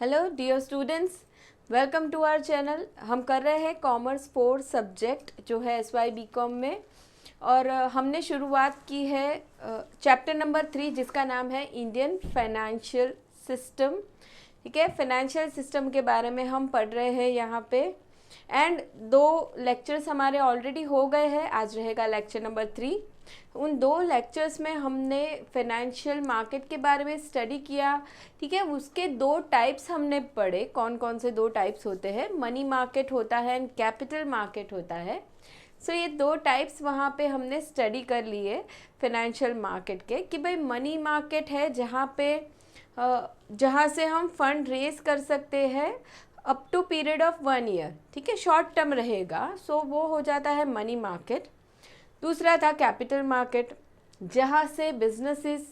Hello dear students, welcome to our channel. हम कर रहे हैं कॉमर्स 4 सब्जेक्ट जो है SY BCom में, और हमने शुरुआत की है चैप्टर नंबर 3 जिसका नाम है इंडियन फाइनेंशियल सिस्टम। ठीक है, फाइनेंशियल सिस्टम के बारे में हम पढ़ रहे हैं यहाँ पे। एंड 2 लेक्चर्स हमारे ऑलरेडी हो गए हैं, आज रहेगा लेक्चर नंबर 3। उन 2 लेक्चर्स में हमने फाइनेंशियल मार्केट के बारे में स्टडी किया। ठीक है, उसके 2 टाइप्स हमने पढ़े। कौन कौन से 2 टाइप्स होते हैं? मनी मार्केट होता है एंड कैपिटल मार्केट होता है। सो ये 2 टाइप्स वहाँ पे हमने स्टडी कर लिए फाइनेंशियल मार्केट के, कि भाई मनी मार्केट है जहाँ से हम फंड रेज कर सकते हैं up to period of 1 year. ठीक है, शॉर्ट टर्म रहेगा, सो वो हो जाता है मनी मार्केट। दूसरा था कैपिटल मार्केट, जहाँ से बिजनेसेस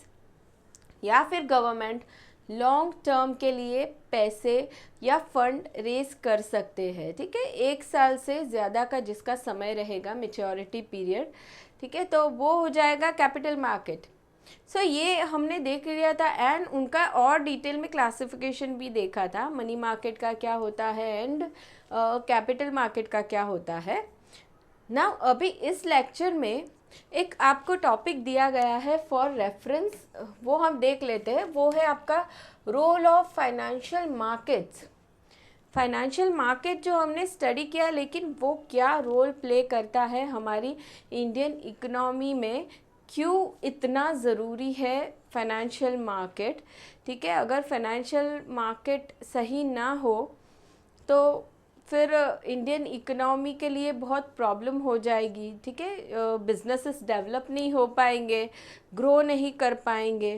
या फिर गवर्नमेंट लॉन्ग टर्म के लिए पैसे या फंड रेज कर सकते हैं। ठीक है, 1 साल से ज़्यादा का जिसका समय रहेगा, मैच्योरिटी पीरियड। ठीक है, तो वो हो जाएगा कैपिटल मार्केट। सो ये हमने देख लिया था एंड उनका और डिटेल में क्लासिफिकेशन भी देखा था, मनी मार्केट का क्या होता है एंड कैपिटल मार्केट का क्या होता है। ना अभी इस लेक्चर में एक आपको टॉपिक दिया गया है फॉर रेफरेंस, वो हम देख लेते हैं। वो है आपका role of financial markets. Financial market जो हमने स्टडी किया, लेकिन वो क्या रोल प्ले करता है हमारी इंडियन इकोनॉमी में, क्यों इतना ज़रूरी है फाइनेंशियल मार्केट। ठीक है, अगर फाइनेंशियल मार्केट सही ना हो तो फिर इंडियन इकोनॉमी के लिए बहुत प्रॉब्लम हो जाएगी। ठीक है, बिजनेसेस डेवलप नहीं हो पाएंगे, ग्रो नहीं कर पाएंगे।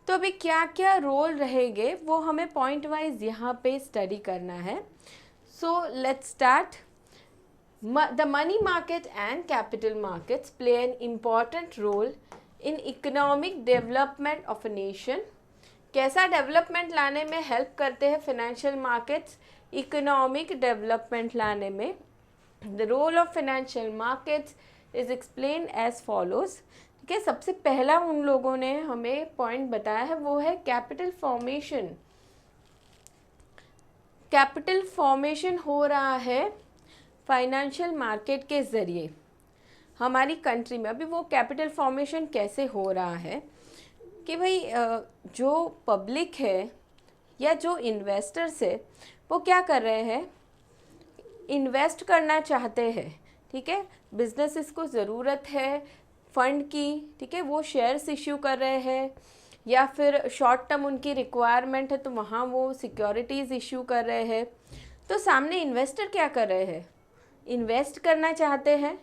तो अभी क्या क्या रोल रहेंगे वो हमें पॉइंट वाइज यहाँ पे स्टडी करना है। So let's start. The money market and capital markets play an important role in economic development of a nation. कैसा डेवलपमेंट लाने में हेल्प करते हैं फाइनेंशियल मार्केट्स? इकोनॉमिक डेवलपमेंट लाने में। The role of financial markets is explain as follows. ठीक है, सबसे पहला उन लोगों ने हमें पॉइंट बताया है वो है कैपिटल फॉर्मेशन। कैपिटल फॉर्मेशन हो रहा है फाइनेंशियल मार्केट के ज़रिए हमारी कंट्री में। अभी वो कैपिटल फॉर्मेशन कैसे हो रहा है कि भाई जो पब्लिक है या जो इन्वेस्टर्स है वो क्या कर रहे हैं, इन्वेस्ट करना चाहते हैं। ठीक है, बिजनेसेस को ज़रूरत है फंड की। ठीक है, वो शेयर्स इश्यू कर रहे हैं या फिर शॉर्ट टर्म उनकी रिक्वायरमेंट है तो वहाँ वो सिक्योरिटीज़ इश्यू कर रहे हैं। तो सामने इन्वेस्टर क्या कर रहे हैं, इन्वेस्ट करना चाहते हैं।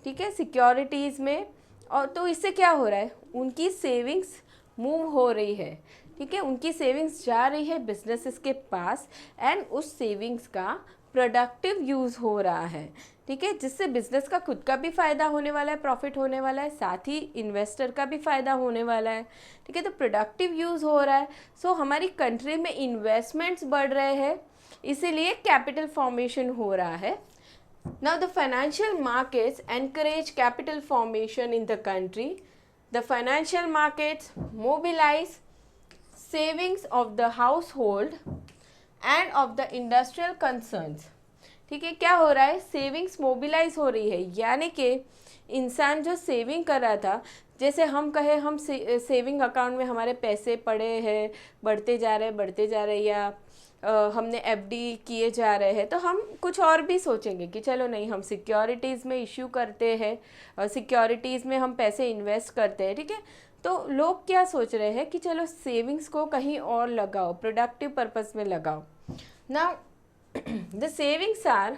ठीक है, सिक्योरिटीज़ में, और तो इससे क्या हो रहा है, उनकी सेविंग्स मूव हो रही है। ठीक है, उनकी सेविंग्स जा रही है बिजनेसेस के पास एंड उस सेविंग्स का प्रोडक्टिव यूज़ हो रहा है। ठीक है, जिससे बिजनेस का खुद का भी फ़ायदा होने वाला है, प्रॉफिट होने वाला है, साथ ही इन्वेस्टर का भी फ़ायदा होने वाला है। ठीक है, तो प्रोडक्टिव यूज़ हो रहा है। सो हमारी कंट्री में इन्वेस्टमेंट्स बढ़ रहे हैं, इसीलिए कैपिटल फॉर्मेशन हो रहा है। Now the financial markets encourage capital formation in the country. The financial markets mobilize savings of the household and of the industrial concerns. ठीक है, क्या हो रहा है, सेविंग्स मोबिलाइज हो रही है, यानी कि इंसान जो सेविंग कर रहा था, जैसे हम कहे हम सेविंग अकाउंट में हमारे पैसे पड़े हैं, बढ़ते जा रहे या हमने एफडी किए जा रहे हैं, तो हम कुछ और भी सोचेंगे कि चलो नहीं, हम सिक्योरिटीज़ में इश्यू करते हैं, सिक्योरिटीज़ में हम पैसे इन्वेस्ट करते हैं। ठीक है, तो लोग क्या सोच रहे हैं कि चलो सेविंग्स को कहीं और लगाओ, प्रोडक्टिव पर्पस में लगाओ। Now the savings are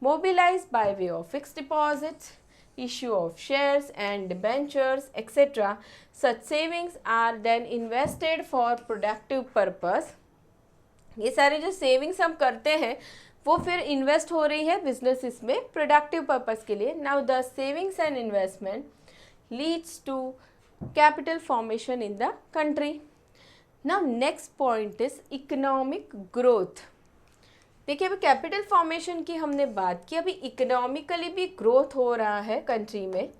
mobilized by way of fixed deposits, issue of shares and debentures, etc. Such savings are then invested for productive purpose. ये सारे जो सेविंग्स हम करते हैं वो फिर इन्वेस्ट हो रही है बिजनेसेस में प्रोडक्टिव पर्पस के लिए। Now the savings and investment leads to capital formation in the country. Now next point is economic growth. देखिए, अभी कैपिटल फॉर्मेशन की हमने बात की, अभी इकोनॉमिकली भी ग्रोथ हो रहा है कंट्री में।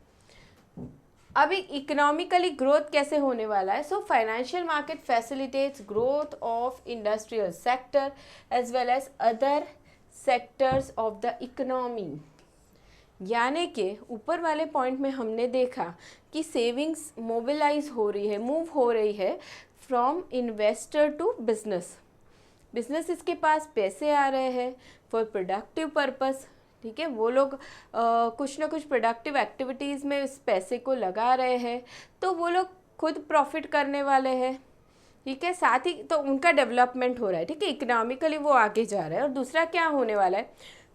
अभी इकोनॉमिकली ग्रोथ कैसे होने वाला है? So financial market facilitates growth of industrial sector as well as other sectors of the economy. यानी कि ऊपर वाले पॉइंट में हमने देखा कि सेविंग्स मोबिलाइज हो रही है, मूव हो रही है from investor to business. Business इसके पास पैसे आ रहे हैं फॉर प्रोडक्टिव पर्पस, ठीक है। वो लोग कुछ ना कुछ प्रोडक्टिव एक्टिविटीज़ में इस पैसे को लगा रहे हैं, तो वो लोग खुद प्रॉफिट करने वाले हैं, ठीक है। साथ ही तो उनका डेवलपमेंट हो रहा है, ठीक है, इकोनॉमिकली वो आगे जा रहा है। और दूसरा क्या होने वाला है,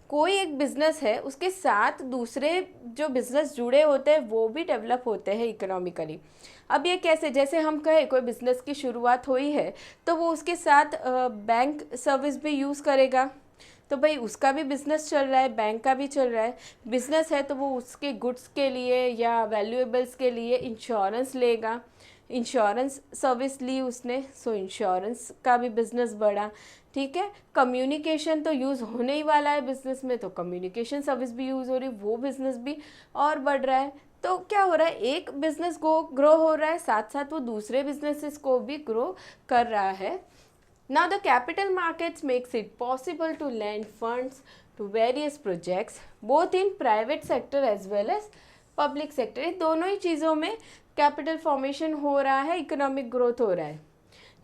कोई एक बिजनेस है उसके साथ दूसरे जो बिजनेस जुड़े होते हैं वो भी डेवलप होते हैं इकोनॉमिकली। अब ये कैसे, जैसे हम कहें कोई बिजनेस की शुरुआत हुई है तो वो उसके साथ बैंक सर्विस भी यूज़ करेगा, तो भाई उसका भी बिजनेस चल रहा है, बैंक का भी चल रहा है। बिजनेस है तो वो उसके गुड्स के लिए या वैल्यूएबल्स के लिए इंश्योरेंस लेगा, इंश्योरेंस सर्विस ली उसने, सो इंश्योरेंस का भी बिजनेस बढ़ा, ठीक है। कम्युनिकेशन तो यूज़ होने ही वाला है बिजनेस में, तो कम्युनिकेशन सर्विस भी यूज़ हो रही, वो बिजनेस भी और बढ़ रहा है। तो क्या हो रहा है, एक बिजनेस ग्रो हो रहा है, साथ साथ वो दूसरे बिजनेसेस को भी ग्रो कर रहा है। Now the capital markets makes it possible to lend funds to various projects both in private sector as well as public sector। ये दोनों ही चीज़ों में कैपिटल फॉर्मेशन हो रहा है, इकोनॉमिक ग्रोथ हो रहा है।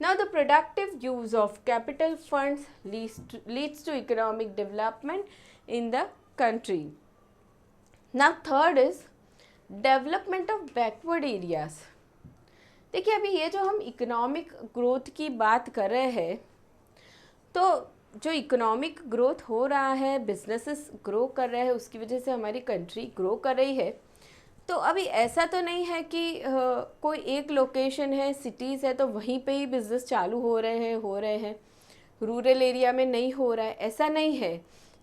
Now the productive use of capital funds leads to economic development in the country। Now third is development of backward areas। देखिए अभी ये जो हम इकोनॉमिक ग्रोथ की बात कर रहे हैं, तो जो इकोनॉमिक ग्रोथ हो रहा है, बिजनेसेस ग्रो कर रहे हैं, उसकी वजह से हमारी कंट्री ग्रो कर रही है। तो अभी ऐसा तो नहीं है कि कोई एक लोकेशन है, सिटीज़ है तो वहीं पे ही बिज़नेस चालू हो रहे हैं, रूरल एरिया में नहीं हो रहा है, ऐसा नहीं है,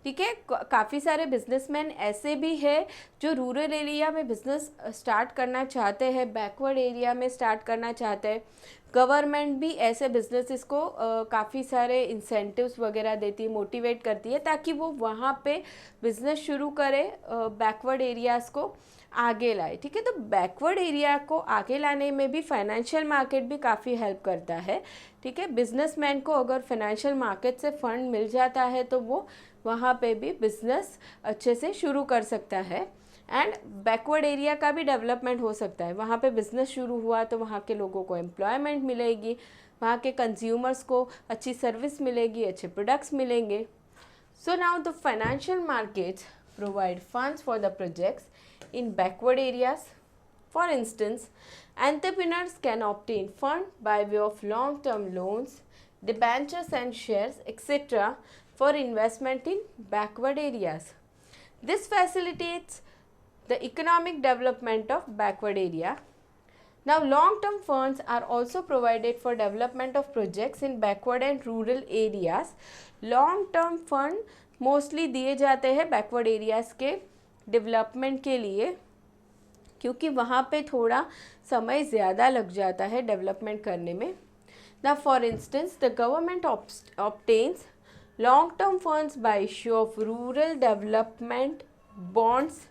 ठीक है। काफ़ी सारे बिजनेसमैन ऐसे भी है जो रूरल एरिया में बिजनेस स्टार्ट करना चाहते हैं, बैकवर्ड एरिया में स्टार्ट करना चाहते हैं। गवर्नमेंट भी ऐसे बिजनेसेस को काफ़ी सारे इंसेंटिव्स वगैरह देती है, मोटिवेट करती है, ताकि वो वहाँ पे बिजनेस शुरू करे, बैकवर्ड एरियाज़ को आगे लाए, ठीक है। तो बैकवर्ड एरिया को आगे लाने में भी फाइनेंशियल मार्केट भी काफ़ी हेल्प करता है, ठीक है। बिजनेसमैन को अगर फाइनेंशियल मार्केट से फंड मिल जाता है तो वो वहाँ पे भी बिजनेस अच्छे से शुरू कर सकता है, एंड बैकवर्ड एरिया का भी डेवलपमेंट हो सकता है। वहाँ पे बिजनेस शुरू हुआ तो वहाँ के लोगों को एम्प्लॉयमेंट मिलेगी, वहाँ के कंज्यूमर्स को अच्छी सर्विस मिलेगी, अच्छे प्रोडक्ट्स मिलेंगे। So now the financial markets provide funds for the projects in backward areas। For instance, entrepreneurs can obtain fund by way of long-term loans, debentures and shares, etc. for investment in backward areas। This facilitates the economic development of backward area। Now, long-term funds are also provided for development of projects in backward and rural areas। Long-term fund mostly दिए जाते हैं backward areas के development के लिए, क्योंकि वहाँ पे थोड़ा समय ज़्यादा लग जाता है डेवलपमेंट करने में। ना for instance the government obtains long term funds bye issue of rural development bonds.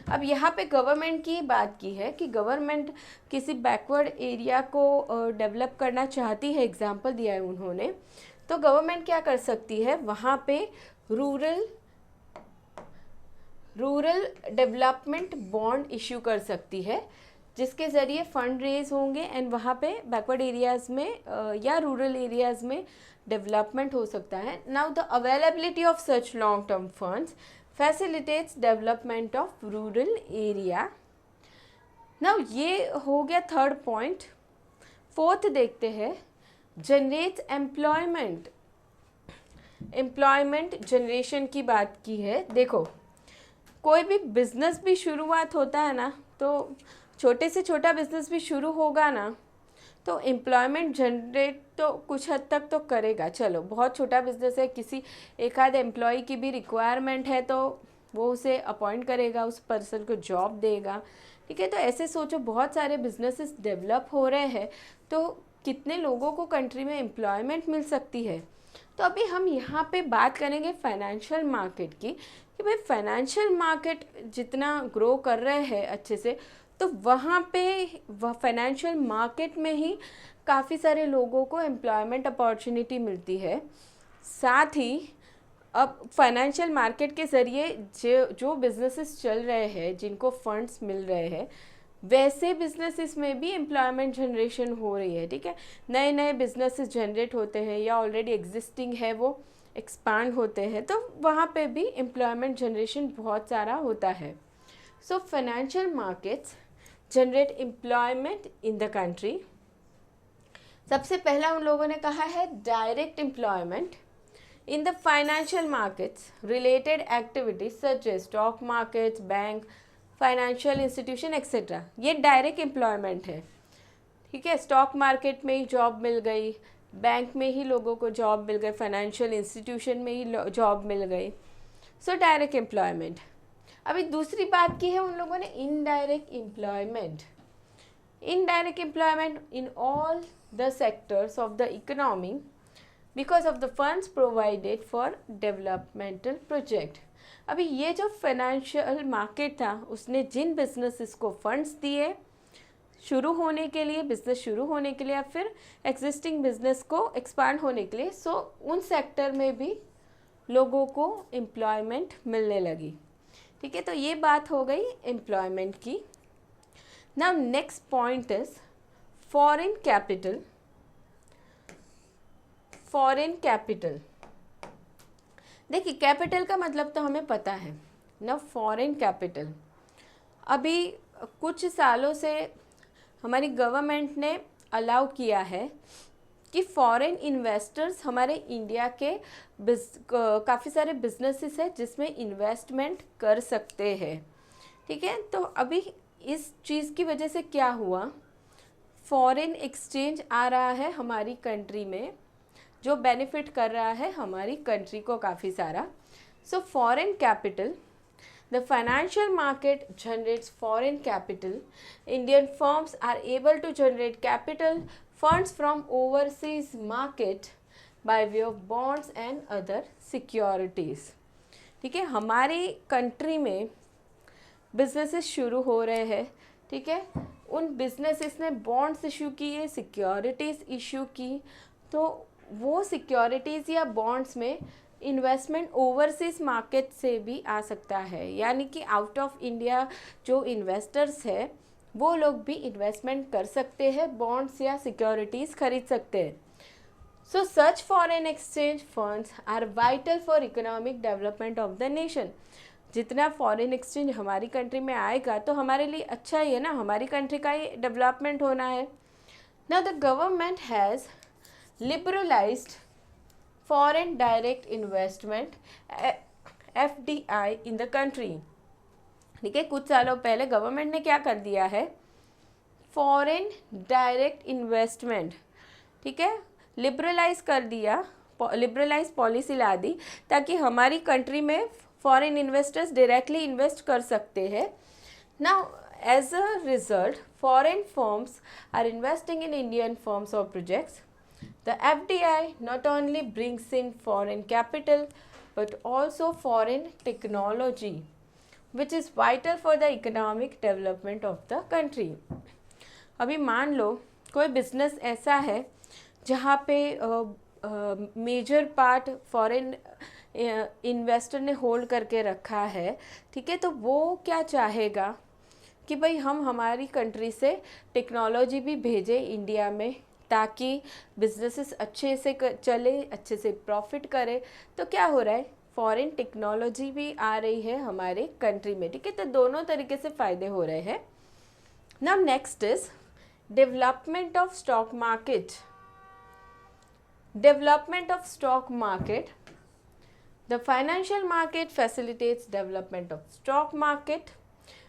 अब यहाँ पे गवर्नमेंट की बात की है कि गवर्नमेंट किसी बैकवर्ड एरिया को डेवलप करना चाहती है, एग्जाम्पल दिया है उन्होंने, तो गवर्नमेंट क्या कर सकती है, वहाँ पे रूरल डेवलपमेंट बॉन्ड इश्यू कर सकती है, जिसके ज़रिए फंड रेज होंगे एंड वहाँ पे बैकवर्ड एरियाज़ में या रूरल एरियाज़ में डेवलपमेंट हो सकता है। Now the availability of such long term funds facilitates development of rural area. Now ये हो गया थर्ड पॉइंट। फोर्थ देखते हैं, जनरेट्स एम्प्लॉयमेंट। एम्प्लॉयमेंट जनरेशन की बात की है। देखो कोई भी बिज़नेस भी शुरुआत होता है ना, तो छोटे से छोटा बिज़नेस भी शुरू होगा ना, तो एम्प्लॉयमेंट जनरेट तो कुछ हद तक तो करेगा। चलो बहुत छोटा बिज़नेस है, किसी एक आध एम्प्लॉय की भी रिक्वायरमेंट है तो वो उसे अपॉइंट करेगा, उस पर्सन को जॉब देगा, ठीक है। तो ऐसे सोचो बहुत सारे बिजनेसेस डेवलप हो रहे हैं, तो कितने लोगों को कंट्री में एम्प्लॉयमेंट मिल सकती है। तो अभी हम यहाँ पे बात करेंगे फाइनेंशियल मार्केट की, कि भाई फाइनेंशियल मार्केट जितना ग्रो कर रहे हैं अच्छे से, तो वहाँ पे वह फाइनेंशियल मार्केट में ही काफ़ी सारे लोगों को एम्प्लॉयमेंट अपॉर्चुनिटी मिलती है। साथ ही अब फाइनेंशियल मार्केट के ज़रिए जो बिजनेसेस चल रहे हैं, जिनको फंड्स मिल रहे हैं, वैसे बिजनेसेस में भी एम्प्लॉयमेंट जनरेशन हो रही है। ठीक है, नए नए बिजनेसेस जनरेट होते हैं या ऑलरेडी एग्जिस्टिंग है वो एक्सपांड होते हैं, तो वहाँ पे भी एम्प्लॉयमेंट जनरेशन बहुत सारा होता है। So financial markets generate employment in the country. सबसे पहला उन लोगों ने कहा है direct employment in the financial markets related activities such as stock markets, bank, financial institution etcetera. ये डायरेक्ट एम्प्लॉयमेंट है। ठीक है, स्टॉक मार्केट में ही जॉब मिल गई, बैंक में ही लोगों को जॉब मिल गई, फाइनेंशियल इंस्टीट्यूशन में ही जॉब मिल गई। So direct employment. अभी दूसरी बात की है उन लोगों ने indirect employment. Indirect employment in all the sectors of the economy because of the funds provided for developmental project. अभी ये जो फाइनेंशियल मार्केट था, उसने जिन बिजनेसेस को फंड्स दिए शुरू होने के लिए, बिजनेस शुरू होने के लिए या फिर एग्जिस्टिंग बिजनेस को एक्सपांड होने के लिए, सो उन सेक्टर में भी लोगों को एम्प्लॉयमेंट मिलने लगी। ठीक है, तो ये बात हो गई एम्प्लॉयमेंट की। Now next point is foreign capital. Foreign capital, देखिए कैपिटल का मतलब तो हमें पता है ना। फॉरेन कैपिटल, अभी कुछ सालों से हमारी गवर्नमेंट ने अलाउ किया है कि फॉरेन इन्वेस्टर्स हमारे इंडिया के काफ़ी सारे बिजनेसेस हैं जिसमें इन्वेस्टमेंट कर सकते हैं। ठीक है, तो अभी इस चीज़ की वजह से क्या हुआ, फॉरेन एक्सचेंज आ रहा है हमारी कंट्री में, जो बेनिफिट कर रहा है हमारी कंट्री को काफ़ी सारा। So foreign capital, the financial market generates foreign capital. Indian firms are able to generate capital funds from overseas market by way of bonds and other securities. ठीक है, हमारी कंट्री में बिजनेसेस शुरू हो रहे हैं। ठीक है, उन बिजनेसेस ने बॉन्ड्स इशू किए, सिक्योरिटीज़ इशू की, तो वो सिक्योरिटीज़ या बॉन्ड्स में इन्वेस्टमेंट ओवरसीज मार्केट से भी आ सकता है, यानी कि आउट ऑफ इंडिया जो इन्वेस्टर्स है वो लोग भी इन्वेस्टमेंट कर सकते हैं, बॉन्ड्स या सिक्योरिटीज़ खरीद सकते हैं। So such foreign exchange funds are vital for economic development of the nation. जितना फॉरेन एक्सचेंज हमारी कंट्री में आएगा तो हमारे लिए अच्छा ही है ना, हमारी कंट्री का ही डेवलपमेंट होना है। Now the government has liberalised foreign direct investment FDI in the country। ठीक है, कुछ सालों पहले गवर्नमेंट ने क्या कर दिया है, फॉरेन डायरेक्ट इन्वेस्टमेंट, ठीक है, लिबरलाइज कर दिया, लिबरलाइज पॉलिसी ला दी ताकि हमारी कंट्री में फॉरेन इन्वेस्टर्स डायरेक्टली इन्वेस्ट कर सकते हैं। Now as a result foreign firms are investing in Indian firms और projects. The FDI not only brings in foreign capital but also foreign technology which is vital for the economic development of the country। अभी मान लो कोई business ऐसा है जहाँ पे major part foreign investor ने hold करके रखा है। ठीक है, तो वो क्या चाहेगा कि भाई हम हमारी कंट्री से टेक्नोलॉजी भी भेजें इंडिया में ताकि बिजनेसेस अच्छे से चले, अच्छे से प्रॉफिट करे। तो क्या हो रहा है, फॉरेन टेक्नोलॉजी भी आ रही है हमारे कंट्री में। ठीक है, तो दोनों तरीके से फ़ायदे हो रहे हैं। Now next is development of stock market. Development of stock market, the financial market facilitates development of stock market.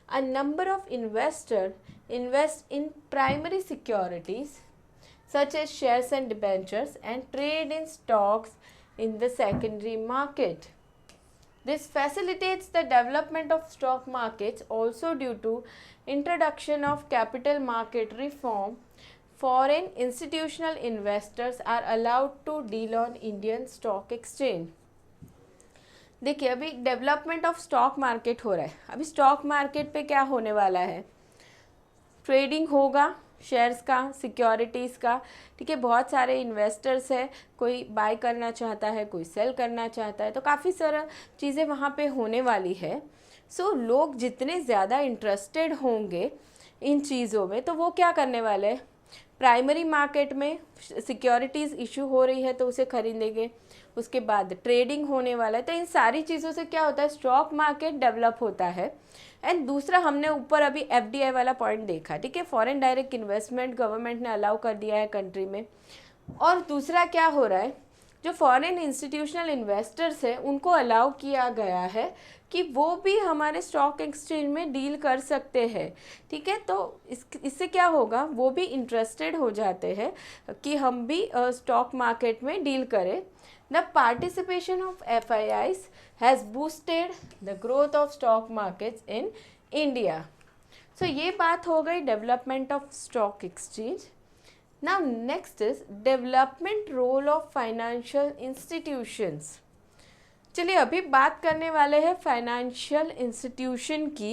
A number of investors invest in primary securities such as shares and debentures and trade in stocks in the secondary market. This facilitates the development of stock markets. Also due to introduction of capital market reform, foreign institutional investors are allowed to deal on Indian stock exchange. देखिए अभी development of stock market हो रहा है। अभी stock market पे क्या होने वाला है, ट्रेडिंग होगा शेयर्स का, सिक्योरिटीज़ का, ठीक है। बहुत सारे इन्वेस्टर्स है, कोई बाय करना चाहता है, कोई सेल करना चाहता है, तो काफ़ी सारा चीज़ें वहाँ पे होने वाली है। सो लोग जितने ज़्यादा इंटरेस्टेड होंगे इन चीज़ों में, तो वो क्या करने वाले हैं, प्राइमरी मार्केट में सिक्योरिटीज़ इशू हो रही है तो उसे खरीदेंगे, उसके बाद ट्रेडिंग होने वाला है। तो इन सारी चीज़ों से क्या होता है, स्टॉक मार्केट डेवलप होता है। एंड दूसरा, हमने ऊपर अभी एफडीआई वाला पॉइंट देखा, ठीक है, फॉरेन डायरेक्ट इन्वेस्टमेंट गवर्नमेंट ने अलाउ कर दिया है कंट्री में। और दूसरा क्या हो रहा है, जो फॉरेन इंस्टीट्यूशनल इन्वेस्टर्स हैं उनको अलाउ किया गया है कि वो भी हमारे स्टॉक एक्सचेंज में डील कर सकते हैं, ठीक है। तो इससे क्या होगा, वो भी इंटरेस्टेड हो जाते हैं कि हम भी स्टॉक मार्केट में डील करें। The participation of FIIs has boosted the growth of stock markets in India. So ये बात हो गई development of stock exchange. Now next is development role of financial institutions। चलिए अभी बात करने वाले हैं फाइनेंशियल इंस्टीट्यूशन की।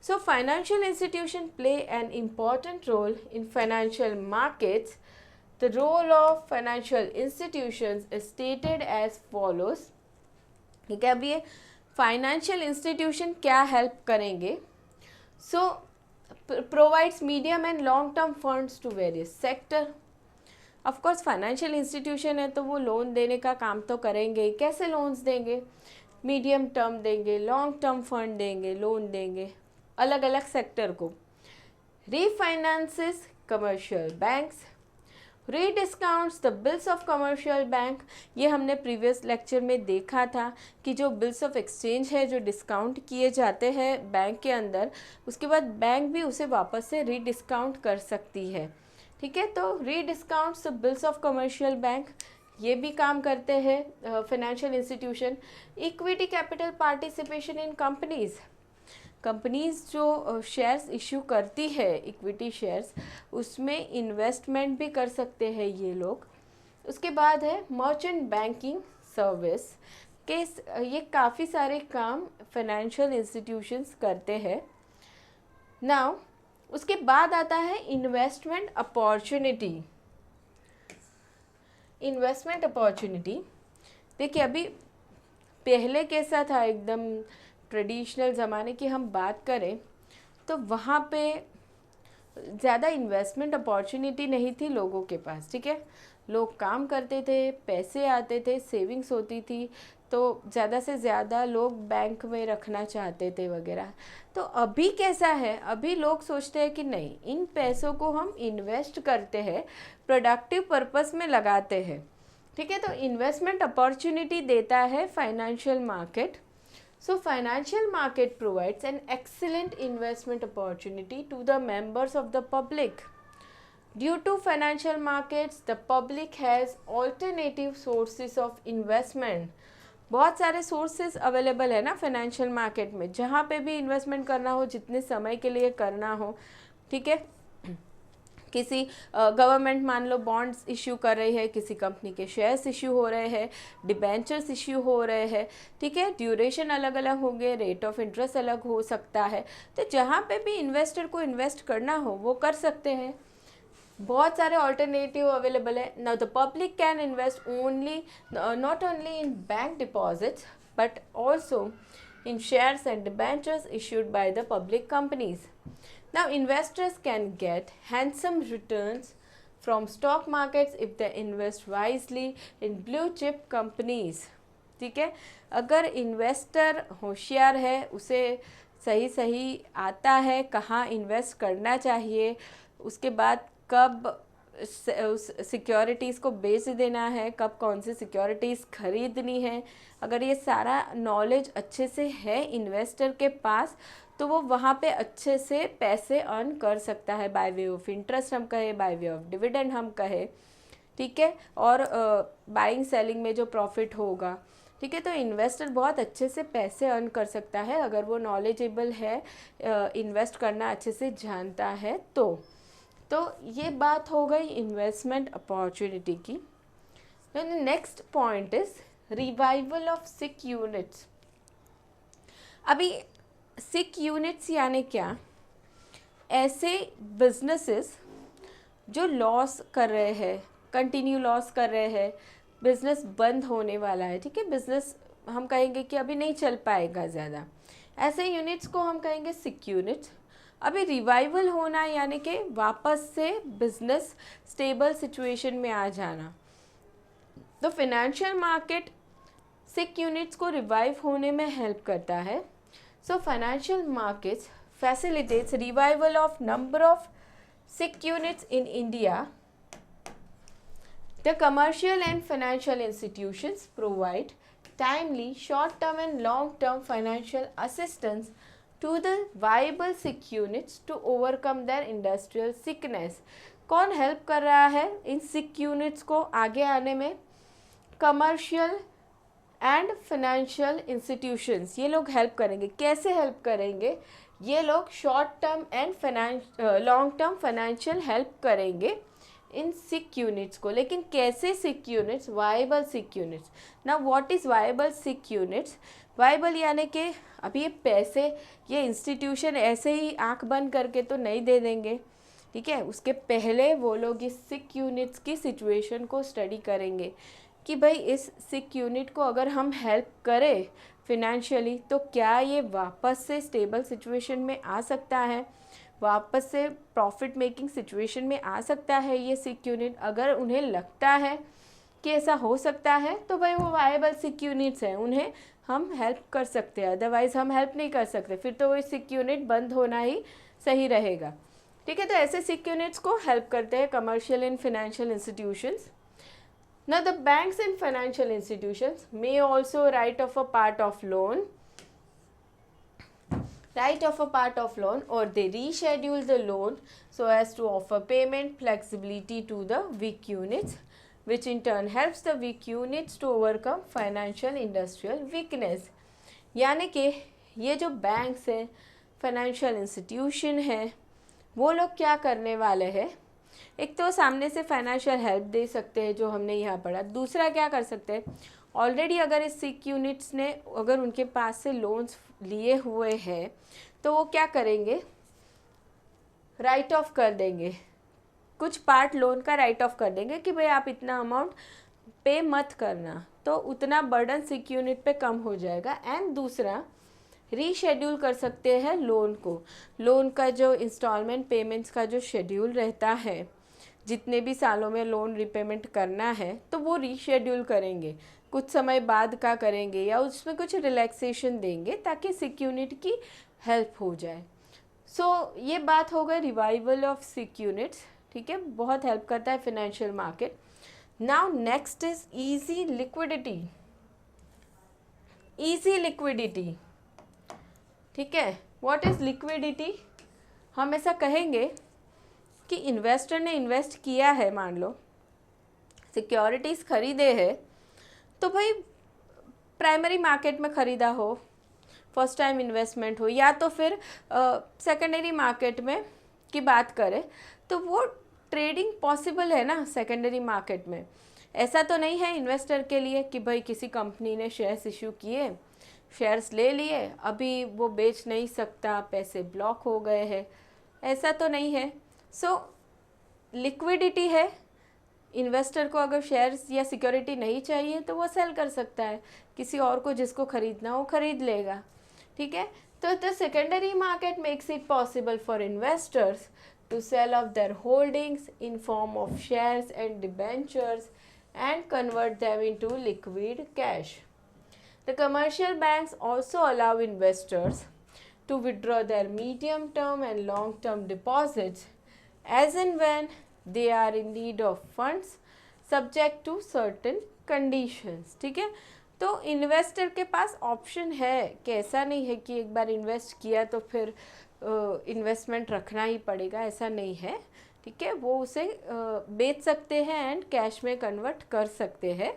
So financial institution play an important role in financial markets. The role of financial institutions is stated as follows. ठीक है, अभी ये फाइनेंशियल इंस्टीट्यूशन क्या हेल्प करेंगे। So provides medium and long term funds to various sector। of course financial institution है तो वो loan देने का काम तो करेंगे। कैसे लोन्स देंगे, मीडियम टर्म देंगे, लॉन्ग टर्म फंड देंगे, लोन देंगे अलग अलग सेक्टर को। Refinances commercial banks, rediscounts the bills of commercial bank. ये हमने प्रीवियस लेक्चर में देखा था कि जो बिल्स ऑफ एक्सचेंज है जो डिस्काउंट किए जाते हैं बैंक के अंदर, उसके बाद बैंक भी उसे वापस से रीडिस्काउंट कर सकती है, ठीक है। तो rediscounts the bills of commercial bank, ये भी काम करते हैं financial institution. Equity capital participation in companies, companies जो शेयर्स इशू करती है इक्विटी शेयर्स, उसमें इन्वेस्टमेंट भी कर सकते हैं ये लोग। उसके बाद है मर्चेंट बैंकिंग सर्विस के, ये काफ़ी सारे काम फाइनेंशियल इंस्टीट्यूशंस करते हैं। नाउ उसके बाद आता है इन्वेस्टमेंट अपॉर्चुनिटी। इन्वेस्टमेंट अपॉर्चुनिटी देखिए, अभी पहले कैसा था, एकदम ट्रेडिशनल ज़माने की हम बात करें तो वहाँ पे ज़्यादा इन्वेस्टमेंट अपॉर्चुनिटी नहीं थी लोगों के पास, ठीक है। लोग काम करते थे, पैसे आते थे, सेविंग्स होती थी, तो ज़्यादा से ज़्यादा लोग बैंक में रखना चाहते थे वगैरह। तो अभी कैसा है, अभी लोग सोचते हैं कि नहीं, इन पैसों को हम इन्वेस्ट करते हैं, प्रोडक्टिव पर्पस में लगाते हैं, ठीक है। तो इन्वेस्टमेंट अपॉर्चुनिटी देता है financial market. So financial market provides an excellent investment opportunity to the members of the public. Due to financial markets, the public has alternative sources of investment. बहुत सारे सोर्सेज अवेलेबल है ना financial market में, जहाँ पे भी investment करना हो, जितने समय के लिए करना हो, ठीक है। किसी गवर्नमेंट मान लो बॉन्ड्स इश्यू कर रही है, किसी कंपनी के शेयर्स इश्यू हो रहे हैं, डिबेंचर्स इश्यू हो रहे हैं, ठीक है। ड्यूरेशन अलग अलग होंगे, रेट ऑफ इंटरेस्ट अलग हो सकता है, तो जहाँ पे भी इन्वेस्टर को इन्वेस्ट करना हो वो कर सकते हैं। बहुत सारे ऑल्टरनेटिव अवेलेबल है। Now the public can invest only, not only in bank deposits but also in shares and debentures issued by the public companies. Now investors can get handsome returns from stock markets if they invest wisely in blue chip companies। ठीक है, अगर investor होशियार है, उसे सही सही आता है कहाँ इन्वेस्ट करना चाहिए, उसके बाद कब उस सिक्योरिटीज़ को बेच देना है, कब कौन सी सिक्योरिटीज़ खरीदनी है, अगर ये सारा नॉलेज अच्छे से है इन्वेस्टर के पास, तो वो वहाँ पे अच्छे से पैसे अर्न कर सकता है, बाय वे ऑफ इंटरेस्ट हम कहे, बाय वे ऑफ डिविडेंड हम कहे, ठीक है। और बाइंग सेलिंग में जो प्रॉफिट होगा, ठीक है, तो इन्वेस्टर बहुत अच्छे से पैसे अर्न कर सकता है अगर वो नॉलेजेबल है, इन्वेस्ट करना अच्छे से जानता है। तो ये बात हो गई इन्वेस्टमेंट अपॉर्चुनिटी की। Next point is revival of sick units. अभी सिक यूनिट्स यानी क्या, ऐसे बिजनेसेस जो लॉस कर रहे हैं, कंटिन्यू लॉस कर रहे हैं, बिजनेस बंद होने वाला है, ठीक है, बिजनेस हम कहेंगे कि अभी नहीं चल पाएगा ज़्यादा, ऐसे यूनिट्स को हम कहेंगे सिक यूनिट्स। अभी रिवाइवल होना यानी कि वापस से बिजनेस स्टेबल सिचुएशन में आ जाना। तो फाइनेंशियल मार्केट सिक यूनिट्स को रिवाइव होने में हेल्प करता है। So financial markets facilitates revival of number of sick units in India. The commercial and financial institutions provide timely short-term and long-term financial assistance to the viable sick units to overcome their industrial sickness. कौन help कर रहा है इन सिक units को आगे आने में? Commercial and financial institutions, ये लोग हेल्प करेंगे। कैसे हेल्प करेंगे? ये लोग short term and long term financial help करेंगे इन सिक यूनिट्स को। लेकिन कैसे सिक यूनिट्स? वायबल सिक यूनिट्स। ना what is viable sick units? Viable यानी कि अभी ये पैसे ये इंस्टीट्यूशन ऐसे ही आंख बंद करके तो नहीं दे देंगे, ठीक है, उसके पहले वो लोग इस सिक यूनिट्स की सिचुएशन को स्टडी करेंगे कि भाई इस सिक यूनिट को अगर हम हेल्प करें फिनेंशियली तो क्या ये वापस से स्टेबल सिचुएशन में आ सकता है, वापस से प्रॉफिट मेकिंग सिचुएशन में आ सकता है ये सिक यूनिट। अगर उन्हें लगता है कि ऐसा हो सकता है तो भाई वो वायबल सिक यूनिट्स हैं, उन्हें हम हेल्प कर सकते हैं, अदरवाइज़ हम हेल्प नहीं कर सकते, फिर तो वो सिक यूनिट बंद होना ही सही रहेगा, ठीक है। तो ऐसे सिक यूनिट्स को हेल्प करते हैं commercial and financial institutions. Now the banks and financial institutions may also write off a part of loan or they reschedule the loan so as to offer payment flexibility to the weak units, which in turn helps the weak units to overcome financial industrial weakness. यानी कि ये जो banks हैं, financial institution हैं, वो लोग क्या करने वाले हैं? एक तो सामने से फाइनेंशियल हेल्प दे सकते हैं जो हमने यहाँ पढ़ा। दूसरा क्या कर सकते हैं? ऑलरेडी अगर इस सिक यूनिट्स ने अगर उनके पास से लोन्स लिए हुए हैं तो वो क्या करेंगे? राइट ऑफ कर देंगे, कुछ पार्ट लोन का राइट ऑफ कर देंगे कि भाई आप इतना अमाउंट पे मत करना, तो उतना बर्डन सिक यूनिट पे कम हो जाएगा। एंड दूसरा रीशेड्यूल कर सकते हैं लोन को, लोन का जो इंस्टॉलमेंट पेमेंट्स का जो शेड्यूल रहता है, जितने भी सालों में लोन रिपेमेंट करना है तो वो रीशेड्यूल करेंगे, कुछ समय बाद का करेंगे या उसमें कुछ रिलैक्सेशन देंगे ताकि सिक यूनिट की हेल्प हो जाए। सो ये बात हो गई रिवाइवल ऑफ सिक यूनिट्स, ठीक है, बहुत हेल्प करता है financial market. Now next is easy liquidity. Easy liquidity, ठीक है, व्हाट इज़ लिक्विडिटी? हम ऐसा कहेंगे कि इन्वेस्टर ने इन्वेस्ट किया है, मान लो सिक्योरिटीज़ खरीदे हैं, तो भाई प्राइमरी मार्केट में ख़रीदा हो, फर्स्ट टाइम इन्वेस्टमेंट हो, या तो फिर सेकेंडरी मार्केट में की बात करें तो वो ट्रेडिंग पॉसिबल है ना सेकेंडरी मार्केट में। ऐसा तो नहीं है इन्वेस्टर के लिए कि भाई किसी कंपनी ने शेयर्स इशू किए, शेयर्स ले लिए, अभी वो बेच नहीं सकता, पैसे ब्लॉक हो गए हैं, ऐसा तो नहीं है। सो लिक्विडिटी है, इन्वेस्टर को अगर शेयर्स या सिक्योरिटी नहीं चाहिए तो वो सेल कर सकता है, किसी और को जिसको ख़रीदना हो खरीद लेगा, ठीक है। तो the secondary market makes it possible for investors to sell off their holdings in form of shares and debentures and convert them into liquid cash. The commercial banks also allow investors to withdraw their medium term and long term deposits as and when they are in need of funds subject to certain conditions, ठीक है। तो investor के पास option है कि ऐसा नहीं है कि एक बार इन्वेस्ट किया तो फिर इन्वेस्टमेंट रखना ही पड़ेगा, ऐसा नहीं है, ठीक है। वो उसे बेच सकते हैं एंड कैश में कन्वर्ट कर सकते हैं।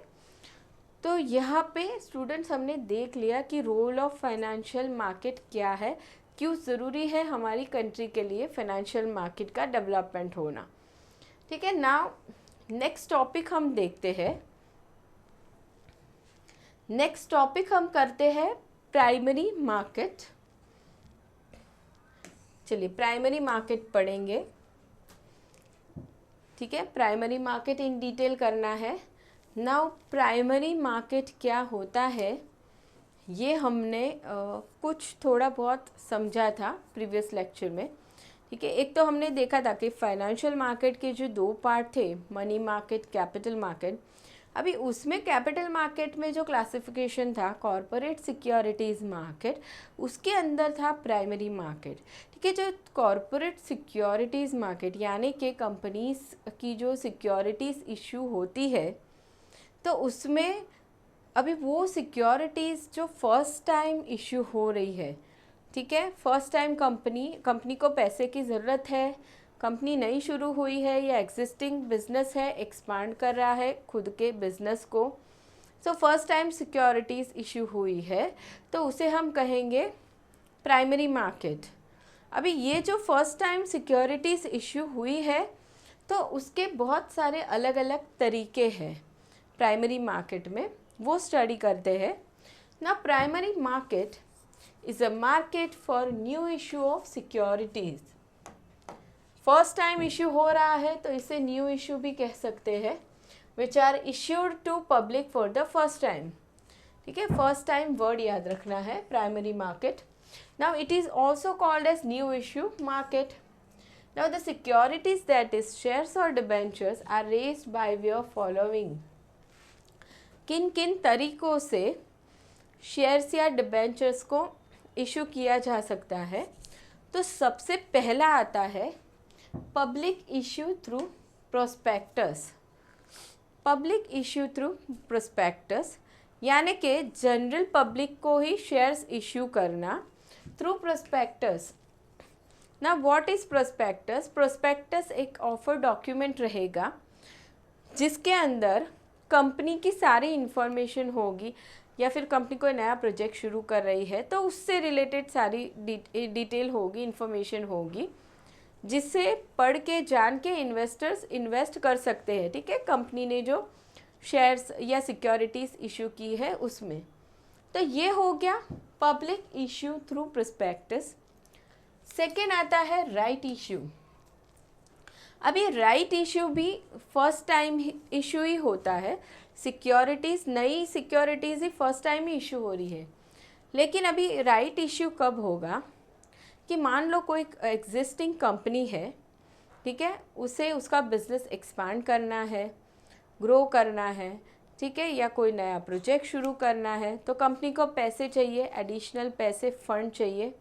तो यहाँ पे स्टूडेंट्स हमने देख लिया कि रोल ऑफ फाइनेंशियल मार्केट क्या है, क्यों ज़रूरी है हमारी कंट्री के लिए फाइनेंशियल मार्केट का डेवलपमेंट होना, ठीक है। नाउ नेक्स्ट टॉपिक हम देखते हैं। नेक्स्ट टॉपिक हम करते हैं प्राइमरी मार्केट। चलिए प्राइमरी मार्केट पढ़ेंगे, ठीक है। प्राइमरी मार्केट इन डिटेल करना है। नाउ प्राइमरी मार्केट क्या होता है ये हमने कुछ थोड़ा बहुत समझा था प्रीवियस लेक्चर में, ठीक है। एक तो हमने देखा था कि फाइनेंशियल मार्केट के जो दो पार्ट थे, मनी मार्केट, कैपिटल मार्केट। अभी उसमें कैपिटल मार्केट में जो क्लासिफिकेशन था कॉरपोरेट सिक्योरिटीज़ मार्केट, उसके अंदर था प्राइमरी मार्केट, ठीक है। जो कॉरपोरेट सिक्योरिटीज़ मार्केट यानी कि कंपनीज की जो सिक्योरिटीज़ इशू होती है, तो उसमें अभी वो सिक्योरिटीज़ जो फर्स्ट टाइम इशू हो रही है, ठीक है। फर्स्ट टाइम कंपनी को पैसे की ज़रूरत है, कंपनी नई शुरू हुई है या एग्जिस्टिंग बिजनेस है, एक्सपांड कर रहा है खुद के बिजनेस को, so first time securities issue हुई है, तो उसे हम कहेंगे प्राइमरी मार्केट। अभी ये जो फर्स्ट टाइम सिक्योरिटीज़ इशू हुई है, तो उसके बहुत सारे अलग अलग तरीके हैं प्राइमरी मार्केट में, वो स्टडी करते हैं ना। Primary market is a market for new issue of securities. First time issue हो रहा है तो इसे न्यू इशू भी कह सकते हैं, which are issued to public for the first time, ठीक है। फर्स्ट टाइम वर्ड याद रखना है primary market. Now it is also called as new issue market. Now the securities that is shares और debentures are raised by way of following. किन किन तरीकों से शेयर्स या डिबेंचर्स को इशू किया जा सकता है, तो सबसे पहला आता है public issue through prospectus. Public issue through prospectus यानी कि जनरल पब्लिक को ही शेयर्स इशू करना थ्रू प्रोस्पेक्टस। ना व्हाट इज़ प्रोस्पेक्टस? प्रोस्पेक्टस एक ऑफर डॉक्यूमेंट रहेगा जिसके अंदर कंपनी की सारी इन्फॉर्मेशन होगी, या फिर कंपनी कोई नया प्रोजेक्ट शुरू कर रही है तो उससे रिलेटेड सारी डिटेल होगी, इन्फॉर्मेशन होगी, जिससे पढ़ के जान के इन्वेस्टर्स इन्वेस्ट कर सकते हैं, ठीक है। कंपनी ने जो शेयर्स या सिक्योरिटीज़ इशू की है उसमें, तो ये हो गया public issue through prospectus. Second आता है राइट इशू। अभी राइट इशू भी फर्स्ट टाइम इशू ही होता है, सिक्योरिटीज़, नई सिक्योरिटीज़ ही फर्स्ट टाइम ही इशू हो रही है। लेकिन अभी राइट इशू कब होगा कि मान लो कोई एग्जिस्टिंग कंपनी है, ठीक है, उसे उसका बिजनेस एक्सपांड करना है, ग्रो करना है, ठीक है, या कोई नया प्रोजेक्ट शुरू करना है, तो कंपनी को पैसे चाहिए, एडिशनल पैसे, फंड चाहिए।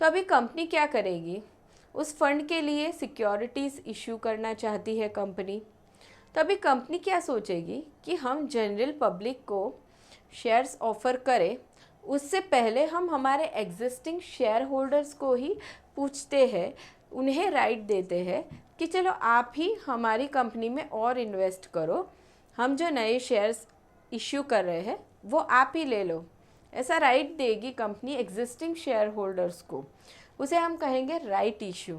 तो अभी कंपनी क्या करेगी? उस फंड के लिए सिक्योरिटीज़ इशू करना चाहती है कंपनी। तो अभी कंपनी क्या सोचेगी कि हम जनरल पब्लिक को शेयर्स ऑफ़र करें, उससे पहले हम हमारे एग्जिस्टिंग शेयर होल्डर्स को ही पूछते हैं, उन्हें राइट देते हैं कि चलो आप ही हमारी कंपनी में और इन्वेस्ट करो, हम जो नए शेयर्स इशू कर रहे हैं वो आप ही ले लो। ऐसा राइट देगी कंपनी एग्जिस्टिंग शेयर होल्डर्स को, उसे हम कहेंगे राइट इशू,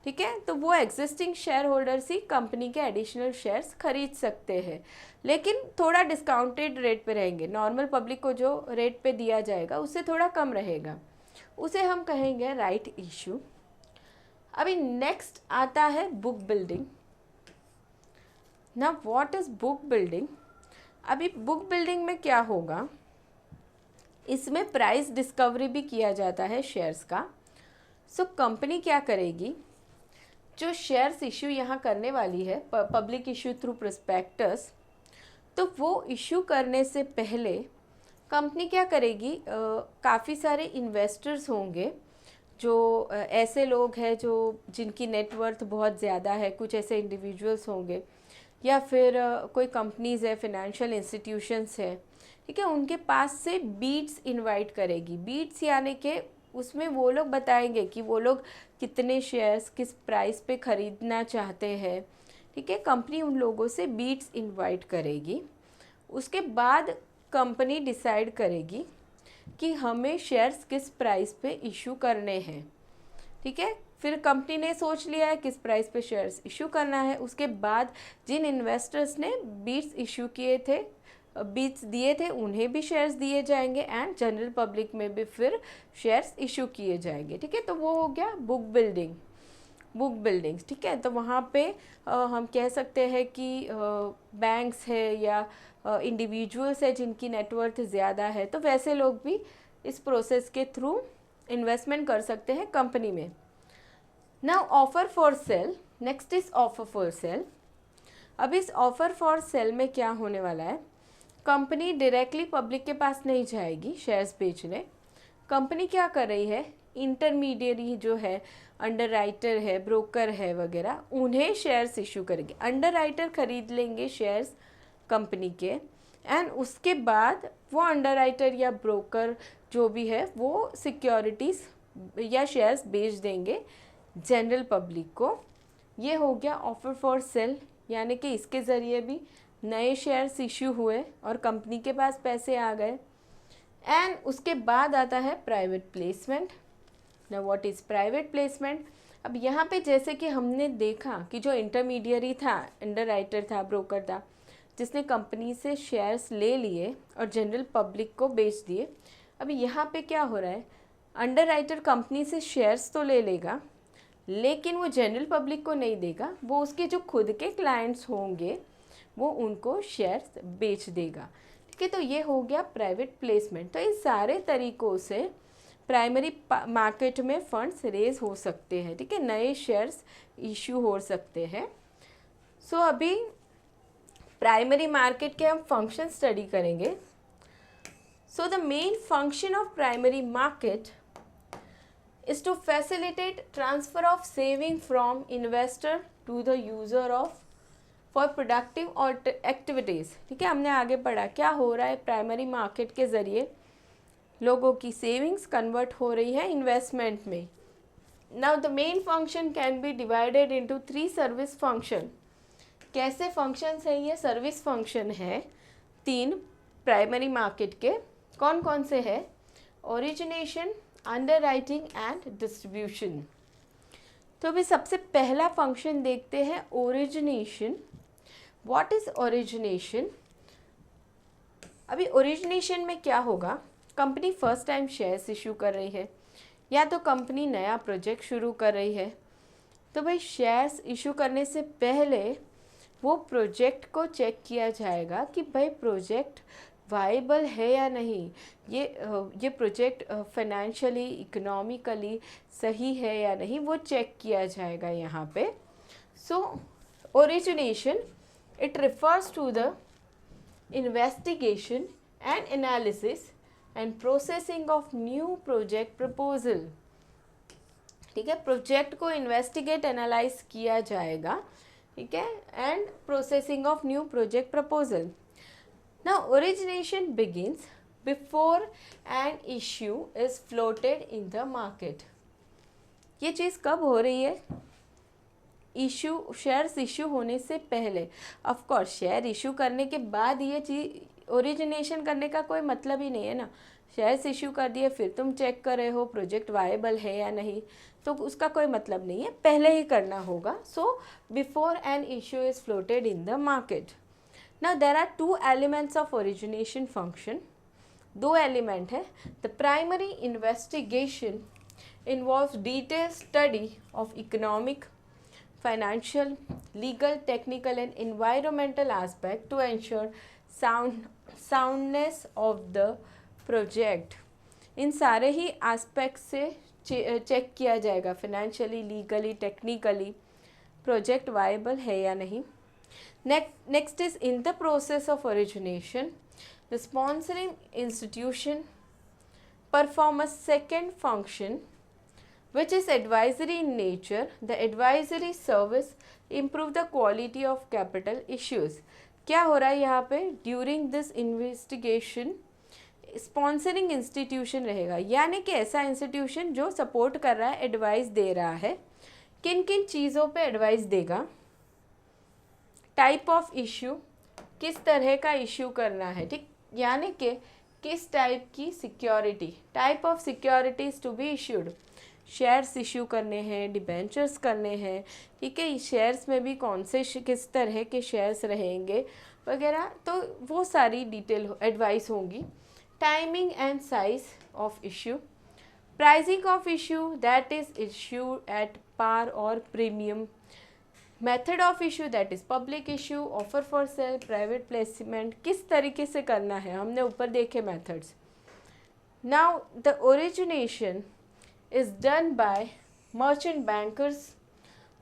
ठीक है। तो वो एग्जिस्टिंग शेयर होल्डर्स ही कंपनी के एडिशनल शेयर्स खरीद सकते हैं, लेकिन थोड़ा डिस्काउंटेड रेट पे रहेंगे। नॉर्मल पब्लिक को जो रेट पे दिया जाएगा उससे थोड़ा कम रहेगा, उसे हम कहेंगे राइट इशू। अभी नेक्स्ट आता है बुक बिल्डिंग। ना व्हाट इज़ बुक बिल्डिंग? अभी बुक बिल्डिंग में क्या होगा, इसमें प्राइस डिस्कवरी भी किया जाता है शेयर्स का। सो कंपनी क्या करेगी, जो शेयर्स इशू यहाँ करने वाली है पब्लिक इशू थ्रू प्रोस्पेक्टस, तो वो इशू करने से पहले कंपनी क्या करेगी, काफ़ी सारे इन्वेस्टर्स होंगे, जो ऐसे लोग हैं जो जिनकी नेटवर्थ बहुत ज़्यादा है, कुछ ऐसे इंडिविजुअल्स होंगे, या फिर कोई कंपनीज़ है, फिनेंशियल इंस्टीट्यूशंस है, ठीक है, उनके पास से बीड्स इनवाइट करेगी। बीड्स यानी कि उसमें वो लोग बताएंगे कि वो लोग कितने शेयर्स किस प्राइस पे ख़रीदना चाहते हैं, ठीक है। कंपनी उन लोगों से बीड्स इनवाइट करेगी। उसके बाद कंपनी डिसाइड करेगी कि हमें शेयर्स किस प्राइस पे इशू करने हैं, ठीक है। फिर कंपनी ने सोच लिया है किस प्राइस पे शेयर्स इशू करना है, उसके बाद जिन इन्वेस्टर्स ने बीड्स इशू किए थे बीच दिए थे उन्हें भी शेयर्स दिए जाएंगे एंड जनरल पब्लिक में भी फिर शेयर्स इशू किए जाएंगे। ठीक है, तो वो हो गया बुक बिल्डिंग्स। ठीक है, तो वहाँ पे हम कह सकते हैं कि बैंक्स है या इंडिविजुअल्स है जिनकी नेटवर्थ ज़्यादा है, तो वैसे लोग भी इस प्रोसेस के थ्रू इन्वेस्टमेंट कर सकते हैं कंपनी में। Now offer for cell, next is offer for cell. अब इस ऑफर फॉर सेल में क्या होने वाला है, कंपनी डायरेक्टली पब्लिक के पास नहीं जाएगी शेयर्स बेचने। कंपनी क्या कर रही है, इंटरमीडियरी जो है, अंडरराइटर है, ब्रोकर है वगैरह, उन्हें शेयर्स इशू करेंगे। अंडरराइटर खरीद लेंगे शेयर्स कंपनी के एंड उसके बाद वो अंडरराइटर या ब्रोकर जो भी है वो सिक्योरिटीज़ या शेयर्स बेच देंगे जनरल पब्लिक को। ये हो गया ऑफर फॉर सेल, यानी कि इसके ज़रिए भी नए शेयर्स इशू हुए और कंपनी के पास पैसे आ गए। एंड उसके बाद आता है प्राइवेट प्लेसमेंट। ना व्हाट इज़ प्राइवेट प्लेसमेंट? अब यहाँ पे जैसे कि हमने देखा कि जो इंटरमीडियरी था, अंडरराइटर था, ब्रोकर था, जिसने कंपनी से शेयर्स ले लिए और जनरल पब्लिक को बेच दिए। अभी यहाँ पे क्या हो रहा है, अंडरराइटर कंपनी से शेयर्स तो ले लेगा लेकिन वो जनरल पब्लिक को नहीं देगा, वो उसके जो खुद के क्लाइंट्स होंगे वो उनको शेयर्स बेच देगा। ठीक है, तो ये हो गया प्राइवेट प्लेसमेंट। तो इस सारे तरीक़ों से प्राइमरी मार्केट में फंड्स रेज हो सकते हैं। ठीक है, नए शेयर्स इशू हो सकते हैं। सो अभी प्राइमरी मार्केट के हम फंक्शन स्टडी करेंगे। So the main function of primary market is to facilitate transfer of saving from investor to the user of for productive or activities। ठीक है, हमने आगे पढ़ा क्या हो रहा है, प्राइमरी मार्केट के ज़रिए लोगों की सेविंग्स कन्वर्ट हो रही है इन्वेस्टमेंट में। Now the main function can be divided into 3 service function. कैसे फंक्शंस हैं ये? सर्विस फंक्शन है 3 प्राइमरी मार्केट के। कौन कौन से है? Origination, underwriting and distribution. तो अभी सबसे पहला फंक्शन देखते हैं, ओरिजिनेशन। What is origination? अभी ओरिजिनेशन में क्या होगा, company first time shares issue कर रही है या तो कंपनी नया प्रोजेक्ट शुरू कर रही है, तो भाई शेयर्स इशू करने से पहले वो प्रोजेक्ट को चेक किया जाएगा कि भाई प्रोजेक्ट वाइबल है या नहीं, ये प्रोजेक्ट फाइनेंशियली, इकोनॉमिकली सही है या नहीं, वो चेक किया जाएगा यहाँ पे। So origination it refers to the investigation and analysis and processing of new project proposal. ठीक है, प्रोजेक्ट को इन्वेस्टिगेट एनालाइज किया जाएगा, ठीक है, and processing of new project proposal. Now origination begins before an issue is floated in the market। ये चीज़ कब हो रही है? इशू, शेयर्स इशू होने से पहले। ऑफ कोर्स शेयर इशू करने के बाद ये चीज़, ओरिजिनेशन करने का कोई मतलब ही नहीं है ना। शेयर्स इशू कर दिए फिर तुम चेक कर रहे हो प्रोजेक्ट वायबल है या नहीं, तो उसका कोई मतलब नहीं है, पहले ही करना होगा। So before an issue is floated in the market. Now there are 2 elements of origination function। 2 element है। The primary investigation involves detailed study of economic, financial, legal, technical and environmental aspect to ensure soundness of the project। इन सारे ही aspect से check किया जाएगा, financially, legally, technically project viable है या नहीं। Next is in the process of origination, the sponsoring institution perform a second function which is advisory in nature। The advisory service improve the quality of capital issues। क्या हो रहा है यहाँ पे? During this investigation sponsoring institution रहेगा, यानी कि ऐसा इंस्टीट्यूशन जो सपोर्ट कर रहा है, एडवाइस दे रहा है। किन किन चीज़ों पे एडवाइस देगा? टाइप ऑफ इशू, किस तरह का इशू करना है, ठीक, यानी कि किस टाइप की security, type of securities to be issued. Shares issue करने हैं, डिबेंचर्स करने हैं, ठीक है, शेयर्स में भी कौन से किस तरह के शेयर्स रहेंगे, वगैरह, तो वो सारी डिटेल एडवाइस होंगी. Timing and size of issue, pricing of issue that is issue at par और premium, method of issue that is public issue, offer for sale, private placement, किस तरीके से करना है हमने ऊपर देखे methods. Now the origination is done by merchant bankers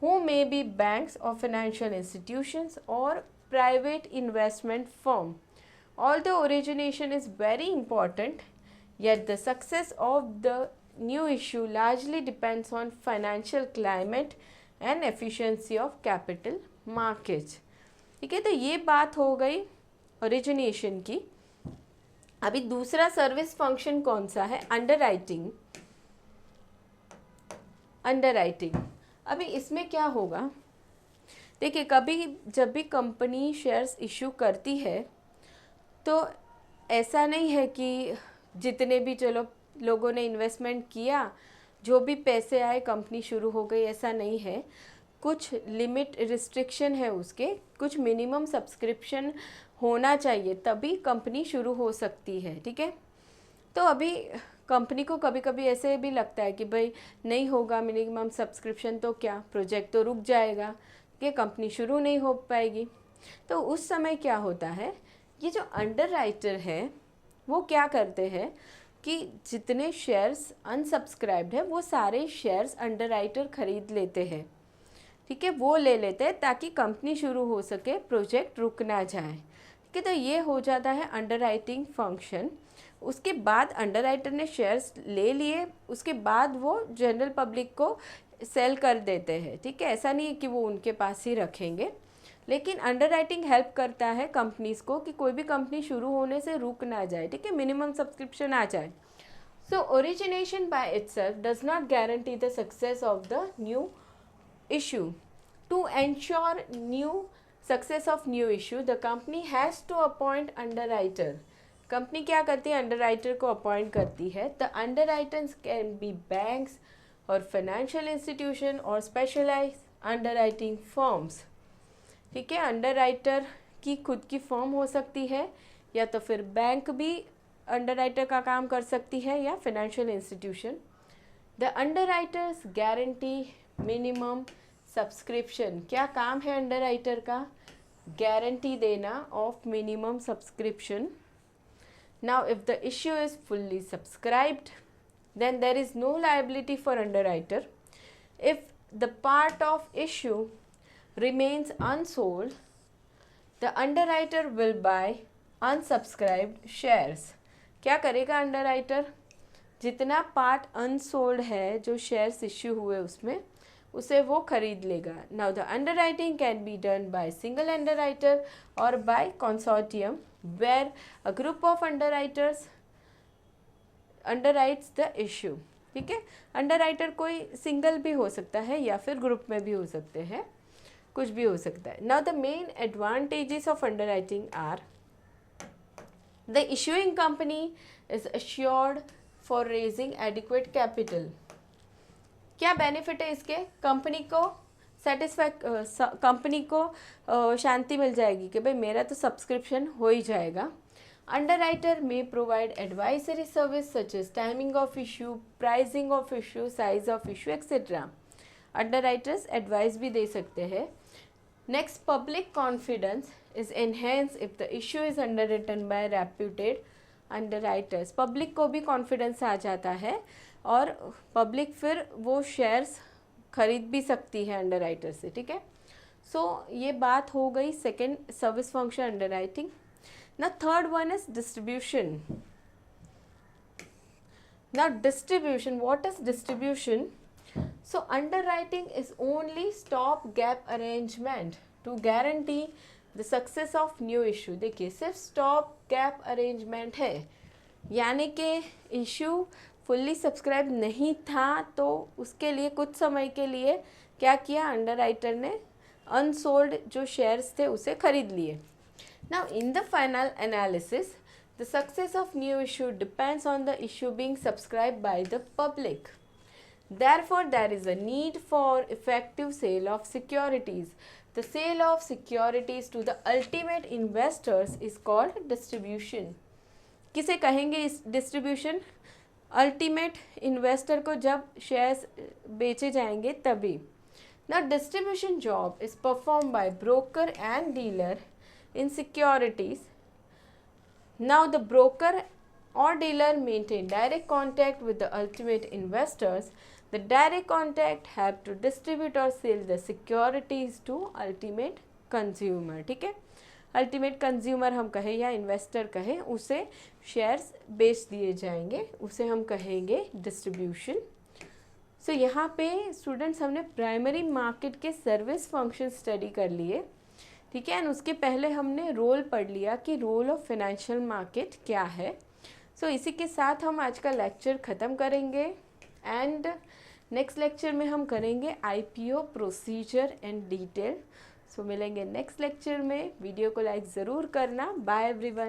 who may be banks or financial institutions or private investment firm. Although origination is very important, yet the success of the new issue largely depends on financial climate and efficiency of capital markets. ठीक है, तो ये बात हो गई origination की. अभी दूसरा सर्विस फंक्शन कौन सा है? अंडरराइटिंग. अंडरराइटिंग, अभी इसमें क्या होगा? देखिए, कभी जब भी कंपनी शेयर्स इशू करती है तो ऐसा नहीं है कि जितने भी चलो लोगों ने इन्वेस्टमेंट किया, जो भी पैसे आए कंपनी शुरू हो गई, ऐसा नहीं है. कुछ लिमिट रिस्ट्रिक्शन है उसके, कुछ मिनिमम सब्सक्रिप्शन होना चाहिए तभी कंपनी शुरू हो सकती है. ठीक है, तो अभी कंपनी को कभी कभी ऐसे भी लगता है कि भाई नहीं होगा मिनिमम सब्सक्रिप्शन तो क्या, प्रोजेक्ट तो रुक जाएगा, कि कंपनी शुरू नहीं हो पाएगी. तो उस समय क्या होता है, ये जो अंडरराइटर है वो क्या करते हैं कि जितने शेयर्स अनसब्सक्राइब्ड है वो सारे शेयर्स अंडरराइटर खरीद लेते हैं. ठीक है, वो ले लेते हैं ताकि कंपनी शुरू हो सके, प्रोजेक्ट रुक ना जाए. ठीक है, तो ये हो जाता है अंडरराइटिंग फंक्शन. उसके बाद अंडरराइटर ने शेयर्स ले लिए, उसके बाद वो जनरल पब्लिक को सेल कर देते हैं. ठीक है, ऐसा नहीं है कि वो उनके पास ही रखेंगे, लेकिन अंडरराइटिंग हेल्प करता है कंपनीज को कि कोई भी कंपनी शुरू होने से रुक ना जाए. ठीक है, मिनिमम सब्सक्रिप्शन आ जाए. So origination by itself does not guarantee the success of the new issue. To ensure success of new issue, the company has to appoint underwriter. Company क्या करती है? अंडरराइटर को अपॉइंट करती है. The underwriters can be banks और financial institution और specialise underwriting firms. ठीक है, अंडरराइटर की खुद की फर्म हो सकती है, या तो फिर बैंक भी अंडरराइटर का काम कर सकती है, या financial institution. The underwriters guarantee minimum subscription. क्या काम है अंडरराइटर का? गारंटी देना of minimum subscription. Now if the issue is fully subscribed, then there is no liability for underwriter. If the part of issue remains unsold, the underwriter will buy unsubscribed shares. क्या करेगा underwriter? जितना part unsold है, जो shares issue हुए उसमें, उसे वो खरीद लेगा. Now the underwriting can be done by single underwriter और by consortium where a group of underwriters underwrites the issue. ठीक है, अंडरराइटर कोई सिंगल भी हो सकता है या फिर ग्रुप में भी हो सकते हैं, कुछ भी हो सकता है. Now the main advantages of underwriting are the issuing company is assured for raising adequate capital. क्या बेनिफिट है इसके? कंपनी को कंपनी को शांति मिल जाएगी कि भाई मेरा तो सब्सक्रिप्शन हो ही जाएगा. Underwriter may provide advisory service such as timing of issue, pricing of issue, size of issue etcetera. Underwriters advice भी दे सकते हैं. Next, public confidence is enhance if the issue is underwritten by reputed underwriters. Public को भी confidence आ जाता है और public फिर वो शेयर्स खरीद भी सकती है अंडरराइटर से. ठीक है, सो ये बात हो गई सेकेंड सर्विस फंक्शन अंडरराइटिंग. ना third one is distribution. Now distribution, what is distribution? So underwriting is only stop-gap arrangement to guarantee the success of new issue. देखिए सिर्फ stop-gap arrangement है, यानी कि इशू फुल्ली सब्सक्राइब नहीं था तो उसके लिए कुछ समय के लिए क्या किया अंडरराइटर ने, अनसोल्ड जो शेयर्स थे उसे खरीद लिए. Now in the final analysis, the success of new issue depends on the issue being subscribed by the public. Therefore, there is a need for effective sale of securities. The sale of securities to the ultimate investors is called distribution. किसे कहेंगे इस distribution? Ultimate investor को जब shares बेचे जाएंगे तभी। The distribution job is perform by broker and dealer in securities. Now the broker or dealer maintain direct contact with the ultimate investors. The direct contact have to distribute or sell the securities to ultimate consumer। ठीक है, ultimate consumer हम कहें या investor कहें, उसे shares बेच दिए जाएंगे, उसे हम कहेंगे डिस्ट्रीब्यूशन। सो यहाँ पे स्टूडेंट्स हमने प्राइमरी मार्केट के सर्विस फंक्शन स्टडी कर लिए, ठीक है, एंड उसके पहले हमने रोल पढ़ लिया कि रोल ऑफ फाइनेंशियल मार्केट क्या है। सो इसी के साथ हम आज का लेक्चर ख़त्म करेंगे एंड नेक्स्ट लेक्चर में हम करेंगे IPO procedure and detail. So मिलेंगे नेक्स्ट लेक्चर में। वीडियो को लाइक ज़रूर करना। Bye everyone.